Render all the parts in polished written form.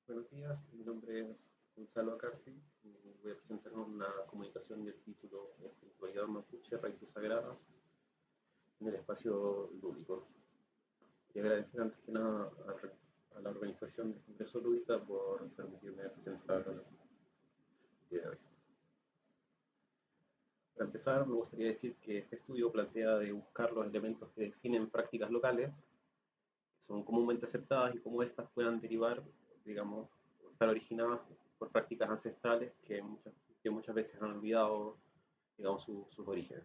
Buenos días, mi nombre es Gonzalo Acarti y voy a presentar una comunicación del título Espiritualidad Mapuche, Raíces Sagradas en el espacio lúdico. Y agradecer antes que nada a la organización del Congreso Lúdica por permitirme presentar el día de hoy. Para empezar, me gustaría decir que este estudio plantea de buscar los elementos que definen prácticas locales, que son comúnmente aceptadas y cómo éstas puedan derivar, digamos, o estar originadas por prácticas ancestrales que muchas veces han olvidado, digamos, sus orígenes.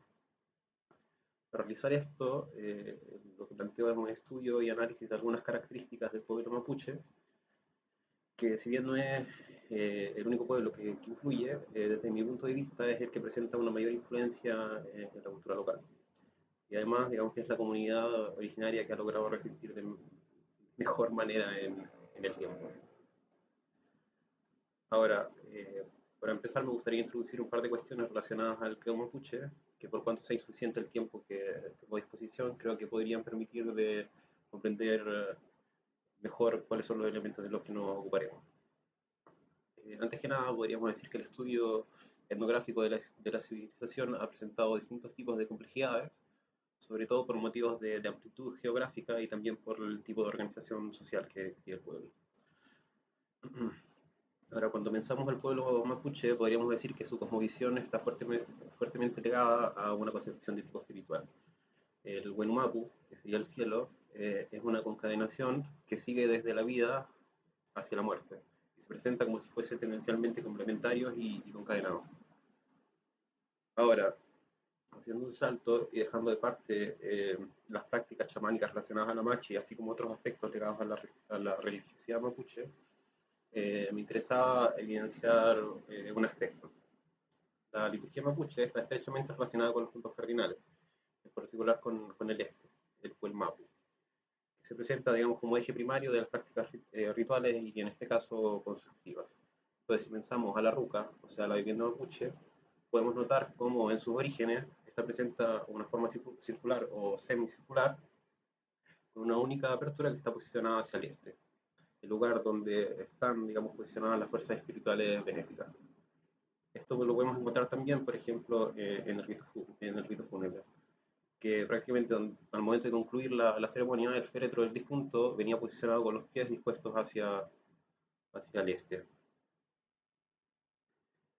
Para realizar esto, lo que planteo es un estudio y análisis de algunas características del pueblo mapuche, que si bien no es el único pueblo que influye, desde mi punto de vista es el que presenta una mayor influencia en la cultura local. Y además, digamos que es la comunidad originaria que ha logrado resistir de mejor manera en el tiempo. Ahora, para empezar me gustaría introducir un par de cuestiones relacionadas al creo mapuche, que por cuanto sea insuficiente el tiempo que tengo a disposición, creo que podrían permitir de comprender mejor cuáles son los elementos de los que nos ocuparemos. Antes que nada, podríamos decir que el estudio etnográfico de la civilización ha presentado distintos tipos de complejidades, sobre todo por motivos de amplitud geográfica y también por el tipo de organización social que tiene el pueblo. Ahora, cuando pensamos al pueblo mapuche, podríamos decir que su cosmovisión está fuertemente ligada a una concepción de tipo espiritual. El Wenumapu, que sería el cielo, es una concadenación que sigue desde la vida hacia la muerte, y se presenta como si fuesen tendencialmente complementarios y concadenados. Ahora, haciendo un salto y dejando de parte las prácticas chamánicas relacionadas a la machi, así como otros aspectos ligados a la religiosidad mapuche, me interesaba evidenciar un aspecto. La liturgia mapuche está estrechamente relacionada con los puntos cardinales, en particular con el este, el Puelmapu, que se presenta, digamos, como eje primario de las prácticas rituales y en este caso constructivas. Entonces, si pensamos a la ruca, o sea, la vivienda mapuche, podemos notar cómo en sus orígenes esta presenta una forma circular o semicircular, con una única apertura que está posicionada hacia el este, el lugar donde están, digamos, posicionadas las fuerzas espirituales benéficas. Esto lo podemos encontrar también, por ejemplo, en el rito fúnebre, que prácticamente al momento de concluir la ceremonia, el féretro del difunto venía posicionado con los pies dispuestos hacia el este.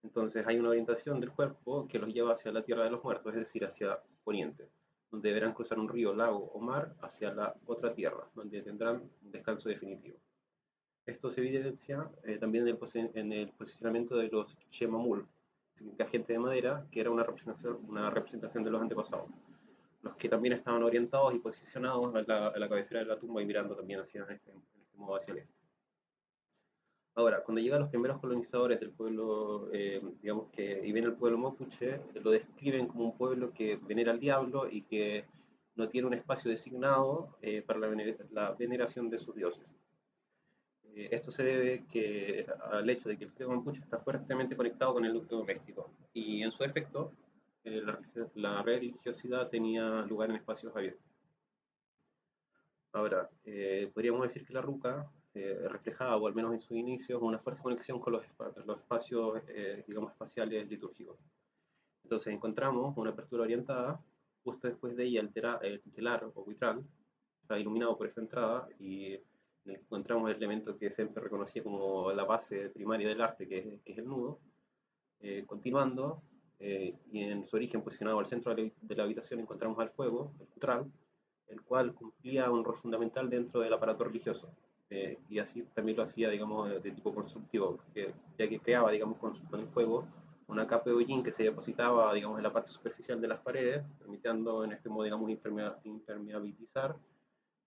Entonces hay una orientación del cuerpo que los lleva hacia la tierra de los muertos, es decir, hacia poniente, donde deberán cruzar un río, lago o mar hacia la otra tierra, donde tendrán un descanso definitivo. Esto se evidencia también en el posicionamiento de los Chemamul, significa gente de madera, que era una representación de los antepasados, los que también estaban orientados y posicionados a la cabecera de la tumba y mirando también en este modo hacia el este. Ahora, cuando llegan los primeros colonizadores del pueblo, digamos que, y ven el pueblo mapuche, lo describen como un pueblo que venera al diablo y que no tiene un espacio designado para la veneración de sus dioses. Esto se debe al hecho de que el creo mapuche está fuertemente conectado con el núcleo doméstico y en su efecto la religiosidad tenía lugar en espacios abiertos. Ahora, podríamos decir que la ruca reflejaba, o al menos en sus inicios, una fuerte conexión con los espacios, digamos, espaciales litúrgicos. Entonces encontramos una apertura orientada, justo después de ella el telar o vitral, está iluminado por esta entrada y en el que encontramos el elemento que siempre reconocía como la base primaria del arte, que es el nudo. Continuando, y en su origen posicionado al centro de la habitación encontramos al fuego, el cutral, el cual cumplía un rol fundamental dentro del aparato religioso. Y así también lo hacía, digamos, de tipo constructivo, ya que creaba, digamos, con el fuego una capa de hollín que se depositaba, digamos, en la parte superficial de las paredes, permitiendo en este modo, digamos, impermeabilizar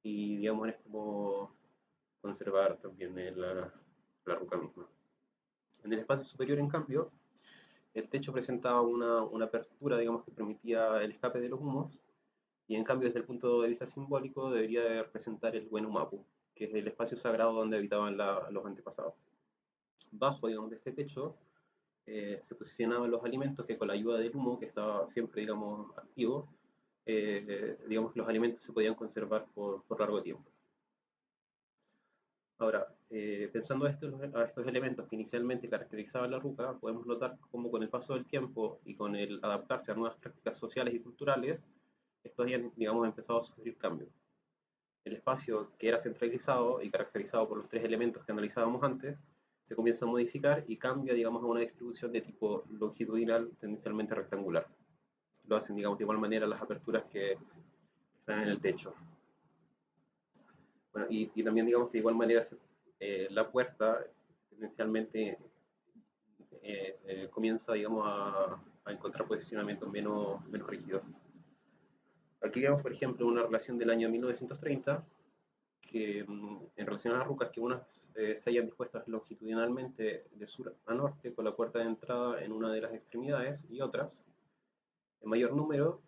y, digamos, en este modo conservar también la roca misma. En el espacio superior, en cambio, el techo presentaba una apertura, digamos, que permitía el escape de los humos, y en cambio, desde el punto de vista simbólico, debería de representar el Wenumapu, que es el espacio sagrado donde habitaban los antepasados. Bajo, digamos, de este techo se posicionaban los alimentos que con la ayuda del humo, que estaba siempre, digamos, activo, digamos, los alimentos se podían conservar por largo tiempo. Ahora, pensando a estos elementos que inicialmente caracterizaban la ruca, podemos notar cómo con el paso del tiempo y con el adaptarse a nuevas prácticas sociales y culturales, estos hayan, digamos, empezado a sufrir cambios. El espacio que era centralizado y caracterizado por los tres elementos que analizábamos antes, se comienza a modificar y cambia, digamos, a una distribución de tipo longitudinal, tendencialmente rectangular. Lo hacen, digamos, de igual manera las aperturas que están en el techo. Bueno, y también, digamos, de igual manera la puerta tendencialmente comienza, digamos, a encontrar posicionamientos menos rígidos. Aquí vemos, por ejemplo, una relación del año 1930 que en relación a las rucas, que unas se hayan dispuestas longitudinalmente de sur a norte con la puerta de entrada en una de las extremidades y otras en mayor número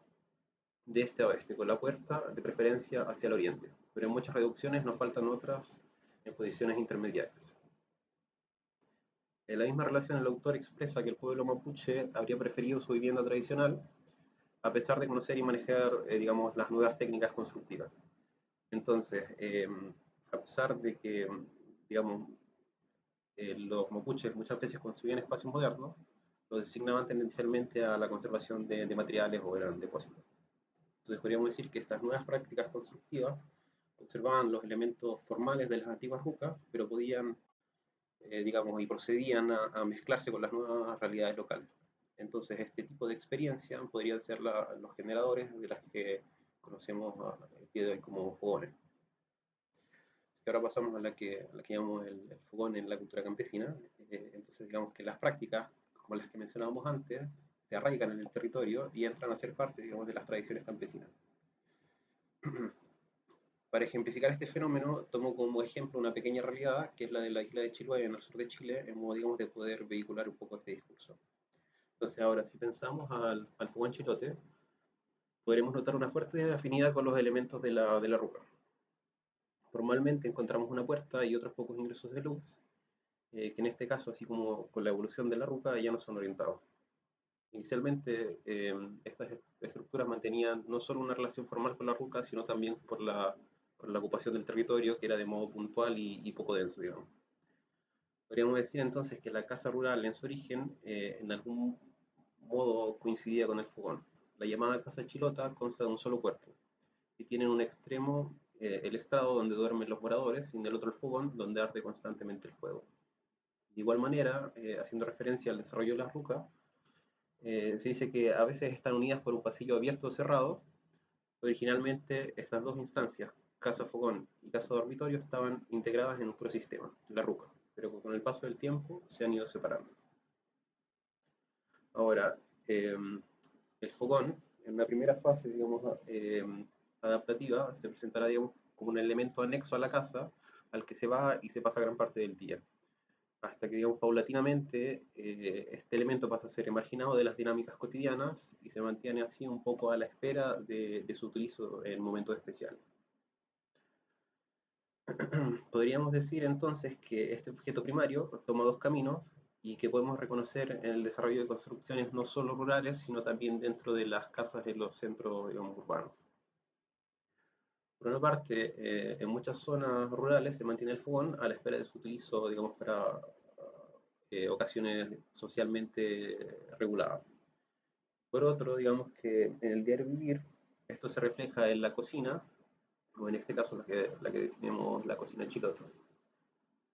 de este a oeste, con la puerta de preferencia hacia el oriente, pero en muchas reducciones nos faltan otras en posiciones intermediarias. En la misma relación, el autor expresa que el pueblo mapuche habría preferido su vivienda tradicional, a pesar de conocer y manejar, digamos, las nuevas técnicas constructivas. Entonces, a pesar de que, digamos, los mapuches muchas veces construían espacios modernos, lo designaban tendencialmente a la conservación de materiales o eran depósitos. Entonces podríamos decir que estas nuevas prácticas constructivas conservaban los elementos formales de las antiguas rucas, pero podían, digamos, y procedían a mezclarse con las nuevas realidades locales. Entonces este tipo de experiencia podrían ser los generadores de las que conocemos el día de hoy como fogones. Que ahora pasamos a la que llamamos el fogón en la cultura campesina. Entonces digamos que las prácticas, como las que mencionábamos antes, se arraigan en el territorio y entran a ser parte, digamos, de las tradiciones campesinas. Para ejemplificar este fenómeno, tomo como ejemplo una pequeña realidad, que es la de la isla de Chiloé, en el sur de Chile, en modo, digamos, de poder vehicular un poco este discurso. Entonces ahora, si pensamos al fogón chilote, podremos notar una fuerte afinidad con los elementos de la ruca. Formalmente encontramos una puerta y otros pocos ingresos de luz, que en este caso, así como con la evolución de la ruca, ya no son orientados. Inicialmente, estas estructuras mantenían no solo una relación formal con la ruca, sino también por la ocupación del territorio, que era de modo puntual y poco denso, digamos. Podríamos decir entonces que la casa rural en su origen, en algún modo coincidía con el fogón. La llamada casa chilota consta de un solo cuerpo, y tiene en un extremo el estrado donde duermen los moradores y en el otro el fogón donde arde constantemente el fuego. De igual manera, haciendo referencia al desarrollo de la ruca, se dice que a veces están unidas por un pasillo abierto o cerrado. Originalmente estas dos instancias, casa fogón y casa dormitorio, estaban integradas en un puro sistema, la ruca, pero con el paso del tiempo se han ido separando. Ahora, el fogón, en una primera fase, digamos, adaptativa, se presentará, digamos, como un elemento anexo a la casa, al que se va y se pasa gran parte del día, hasta que, digamos, paulatinamente este elemento pasa a ser emarginado de las dinámicas cotidianas y se mantiene así un poco a la espera de su utilizo en momentos especiales. Podríamos decir entonces que este objeto primario toma dos caminos y que podemos reconocer en el desarrollo de construcciones no solo rurales, sino también dentro de las casas en los centros, digamos, urbanos. Por una parte, en muchas zonas rurales se mantiene el fogón a la espera de su utilizo, digamos, para ocasiones socialmente reguladas. Por otro, digamos que en el diario vivir, esto se refleja en la cocina, o en este caso la que definimos la cocina chilota,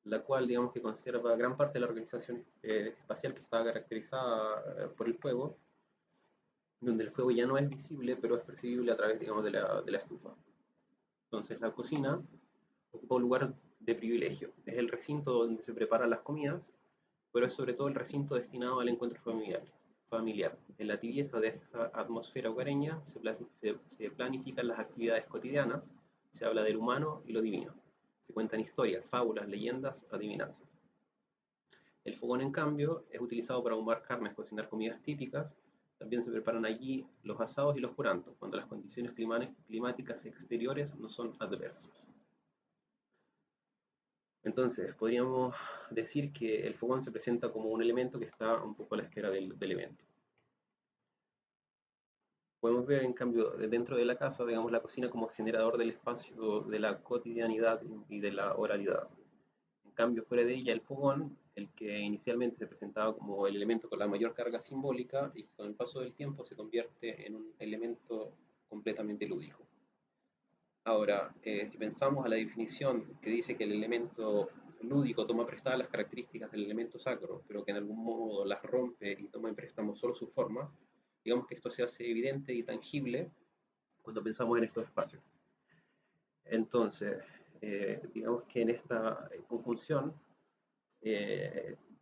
la cual, digamos, que conserva gran parte de la organización espacial que estaba caracterizada por el fuego, donde el fuego ya no es visible, pero es percibible a través, digamos, de la estufa. Entonces la cocina ocupa un lugar de privilegio. Es el recinto donde se preparan las comidas, pero es sobre todo el recinto destinado al encuentro familiar. En la tibieza de esa atmósfera hogareña se planifican las actividades cotidianas, se habla del humano y lo divino. Se cuentan historias, fábulas, leyendas, adivinanzas. El fogón, en cambio, es utilizado para ahumar carnes, cocinar comidas típicas. También se preparan allí los asados y los curantos, cuando las condiciones climáticas exteriores no son adversas. Entonces, podríamos decir que el fogón se presenta como un elemento que está un poco a la espera del evento. Podemos ver, en cambio, dentro de la casa, digamos, la cocina como generador del espacio, de la cotidianidad y de la oralidad. cambio, fuera de ella el fogón, el que inicialmente se presentaba como el elemento con la mayor carga simbólica y que con el paso del tiempo se convierte en un elemento completamente lúdico. Ahora, si pensamos a la definición que dice que el elemento lúdico toma prestadas las características del elemento sacro, pero que en algún modo las rompe y toma en préstamo solo su forma, digamos que esto se hace evidente y tangible cuando pensamos en estos espacios. Entonces, digamos que en esta conjunción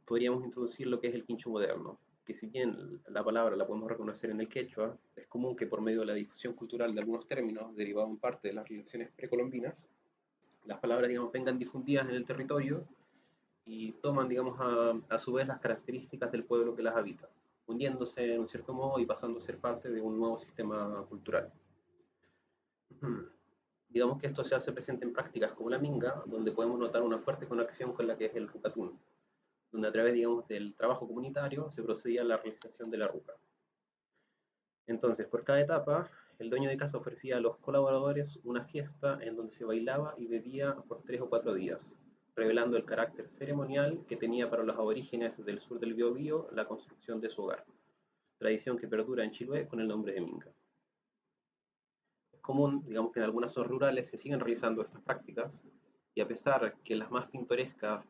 podríamos introducir lo que es el quincho moderno, que si bien la palabra la podemos reconocer en el quechua, es común que por medio de la difusión cultural de algunos términos derivados en parte de las relaciones precolombinas, las palabras, digamos, vengan difundidas en el territorio y toman, digamos, a su vez las características del pueblo que las habita, hundiéndose en un cierto modo y pasando a ser parte de un nuevo sistema cultural. Digamos que esto se hace presente en prácticas como la minga, donde podemos notar una fuerte conexión con la que es el rucatún, donde a través, digamos, del trabajo comunitario se procedía a la realización de la ruca. Entonces, por cada etapa, el dueño de casa ofrecía a los colaboradores una fiesta en donde se bailaba y bebía por 3 o 4 días, revelando el carácter ceremonial que tenía para los aborígenes del sur del Biobío la construcción de su hogar, tradición que perdura en Chiloé con el nombre de minga. Es común, digamos, que en algunas zonas rurales se siguen realizando estas prácticas, y a pesar que las más pintorescas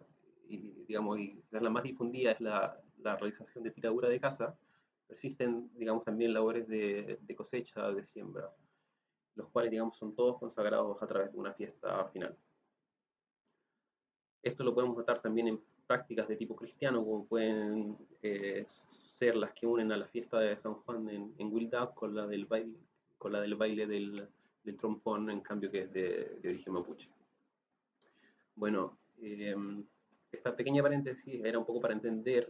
y, digamos, y la más difundida es la realización de tiradura de caza, persisten, digamos, también labores de cosecha, de siembra, los cuales, digamos, son todos consagrados a través de una fiesta final. Esto lo podemos notar también en prácticas de tipo cristiano, como pueden ser las que unen a la fiesta de San Juan en Wildac con la del baile del trompón, en cambio que es de origen mapuche. Bueno, esta pequeña paréntesis era un poco para entender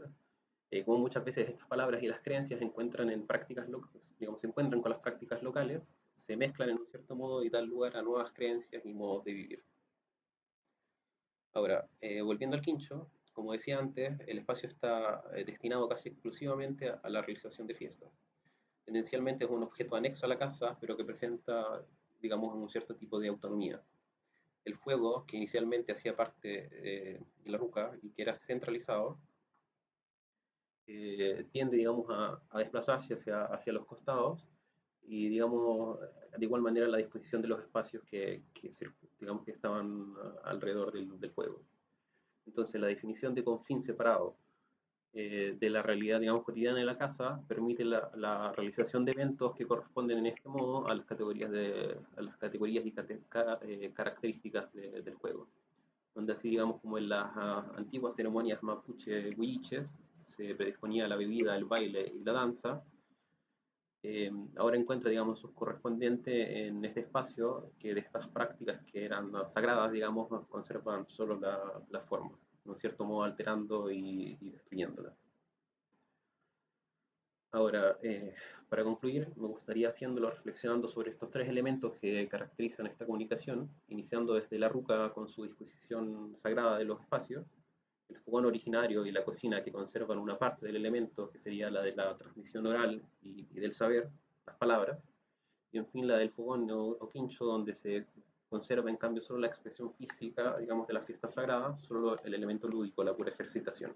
cómo muchas veces estas palabras y las creencias encuentran en prácticas locales, digamos, se encuentran con las prácticas locales, se mezclan en un cierto modo y dan lugar a nuevas creencias y modos de vivir. Ahora, volviendo al quincho, como decía antes, el espacio está destinado casi exclusivamente a la realización de fiestas. Tendencialmente es un objeto anexo a la casa, pero que presenta, digamos, un cierto tipo de autonomía. El fuego, que inicialmente hacía parte de la ruca y que era centralizado, tiende, digamos, a desplazarse hacia los costados y, digamos, de igual manera la disposición de los espacios digamos, que estaban alrededor del fuego. Entonces, la definición de confín separado de la realidad, digamos, cotidiana de la casa permite la realización de eventos que corresponden en este modo a las categorías, y características del juego, donde así, digamos, como en las antiguas ceremonias mapuche huilliches se predisponía la bebida, el baile y la danza, ahora encuentra, digamos, sus correspondientes en este espacio que de estas prácticas que eran sagradas, digamos, conservan solo la forma, en cierto modo alterando y destruyéndola. Ahora, para concluir, me gustaría haciéndolo reflexionando sobre estos tres elementos que caracterizan esta comunicación, iniciando desde la ruca con su disposición sagrada de los espacios, el fogón originario y la cocina que conservan una parte del elemento que sería la de la transmisión oral y del saber, las palabras, y en fin la del fogón o quincho donde se conserva en cambio solo la expresión física, digamos, de la fiesta sagrada, solo el elemento lúdico, la pura ejercitación.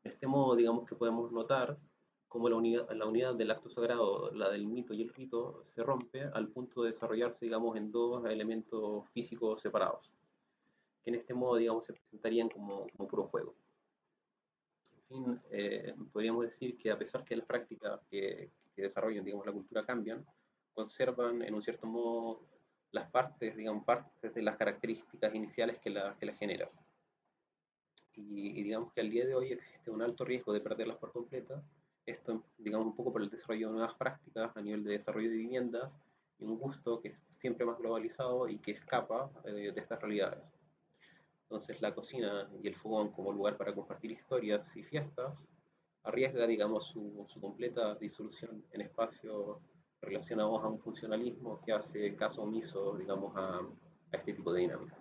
De este modo, digamos que podemos notar cómo la unidad del acto sagrado, la del mito y el rito, se rompe al punto de desarrollarse, digamos, en dos elementos físicos separados, que en este modo, digamos, se presentarían como puro juego. En fin, podríamos decir que a pesar que las prácticas que desarrollan, digamos, la cultura cambian, conservan en un cierto modo las partes, digamos, partes de las características iniciales que la generan. Y digamos que al día de hoy existe un alto riesgo de perderlas por completa. Esto, digamos, un poco por el desarrollo de nuevas prácticas a nivel de desarrollo de viviendas y un gusto que es siempre más globalizado y que escapa de estas realidades. Entonces la cocina y el fogón como lugar para compartir historias y fiestas arriesga, digamos, su completa disolución en espacios relacionados a un funcionalismo que hace caso omiso, digamos, a este tipo de dinámica.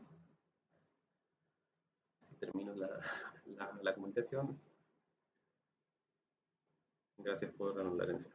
Si termino la comunicación. Gracias por la atención.